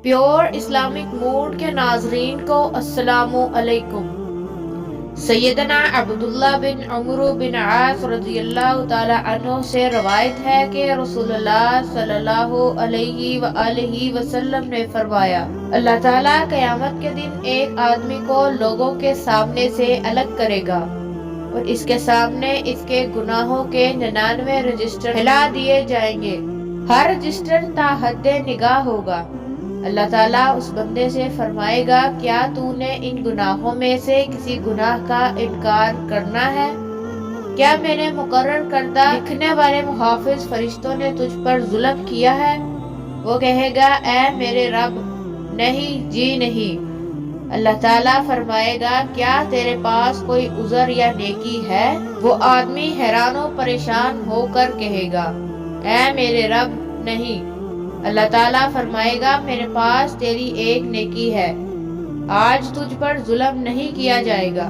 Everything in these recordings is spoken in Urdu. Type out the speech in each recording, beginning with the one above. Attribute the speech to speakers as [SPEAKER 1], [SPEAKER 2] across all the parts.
[SPEAKER 1] پیور اسلامک موڈ کے ناظرین کو السلام علیکم۔ سیدنا عبداللہ بن عمرو بن عاص رضی اللہ تعالی عنہ سے روایت ہے کہ رسول اللہ صلی اللہ علیہ وآلہ وسلم نے فرمایا، اللہ تعالیٰ قیامت کے دن ایک آدمی کو لوگوں کے سامنے سے الگ کرے گا اور اس کے سامنے اس کے گناہوں کے 99 رجسٹر ہلا دیے جائیں گے۔ ہر رجسٹر تا حد نگاہ ہوگا۔ اللہ تعالیٰ اس بندے سے فرمائے گا، کیا تو نے ان گناہوں میں سے کسی گناہ کا انکار کرنا ہے؟ کیا میرے مقرر کردہ لکھنے والے محافظ فرشتوں نے تجھ پر ظلم کیا ہے؟ وہ کہے گا، اے میرے رب، نہیں جی نہیں۔ اللہ تعالیٰ فرمائے گا، کیا تیرے پاس کوئی عذر یا نیکی ہے؟ وہ آدمی حیران و پریشان ہو کر کہے گا، اے میرے رب، نہیں۔ اللہ تعالیٰ فرمائے گا، میرے پاس تیری ایک نیکی ہے، آج تجھ پر ظلم نہیں کیا جائے گا۔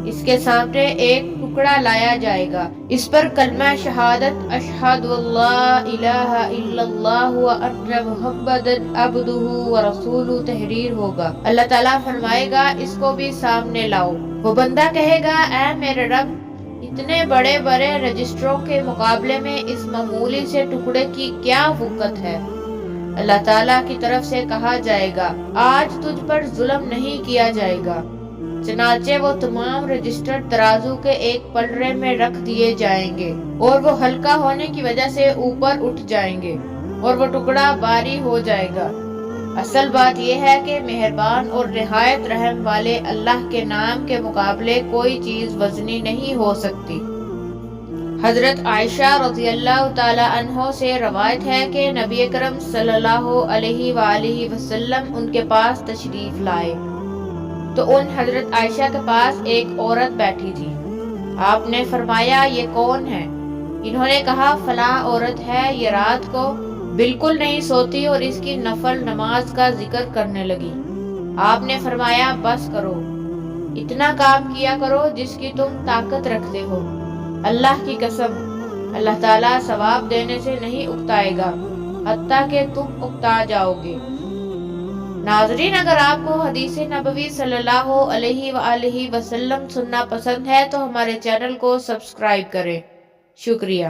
[SPEAKER 1] اس کے سامنے ایک ٹکڑا لایا جائے گا، اس پر کلمہ شہادت اشہد اللہ الہ الا اللہ وان محمد عبدہ ورسولہ تحریر ہوگا۔ اللہ تعالیٰ فرمائے گا، اس کو بھی سامنے لاؤ۔ وہ بندہ کہے گا، اے میرے رب، اتنے بڑے بڑے رجسٹروں کے مقابلے میں اس معمولی سے ٹکڑے کی کیا وقت ہے؟ اللہ تعالیٰ کی طرف سے کہا جائے گا، آج تجھ پر ظلم نہیں کیا جائے گا۔ چنانچہ وہ تمام رجسٹر ترازو کے ایک پلڑے میں رکھ دیے جائیں گے اور وہ ہلکا ہونے کی وجہ سے اوپر اٹھ جائیں گے اور وہ ٹکڑا باری ہو جائے گا۔ اصل بات یہ ہے کہ مہربان اور نہایت رحم والے اللہ کے نام کے مقابلے کوئی چیز وزنی نہیں ہو سکتی۔ حضرت عائشہ رضی اللہ تعالی عنہ سے روایت ہے کہ نبی اکرم صلی اللہ علیہ وآلہ وسلم ان کے پاس تشریف لائے تو ان حضرت عائشہ کے پاس ایک عورت بیٹھی تھی۔ آپ نے فرمایا، یہ کون ہے؟ انہوں نے کہا، فلاں عورت ہے، یہ رات کو بالکل نہیں سوتی اور اس کی نفل نماز کا ذکر کرنے لگی۔ آپ نے فرمایا، بس کرو، اتنا کام کیا کرو جس کی تم طاقت رکھتے ہو۔ اللہ کی قسم، اللہ تعالیٰ ثواب دینے سے نہیں اکتائے گا حتیٰ کہ تم اکتا جاؤ گے۔ ناظرین، اگر آپ کو حدیث نبوی صلی اللہ علیہ وآلہ وسلم سننا پسند ہے تو ہمارے چینل کو سبسکرائب کریں۔ شکریہ۔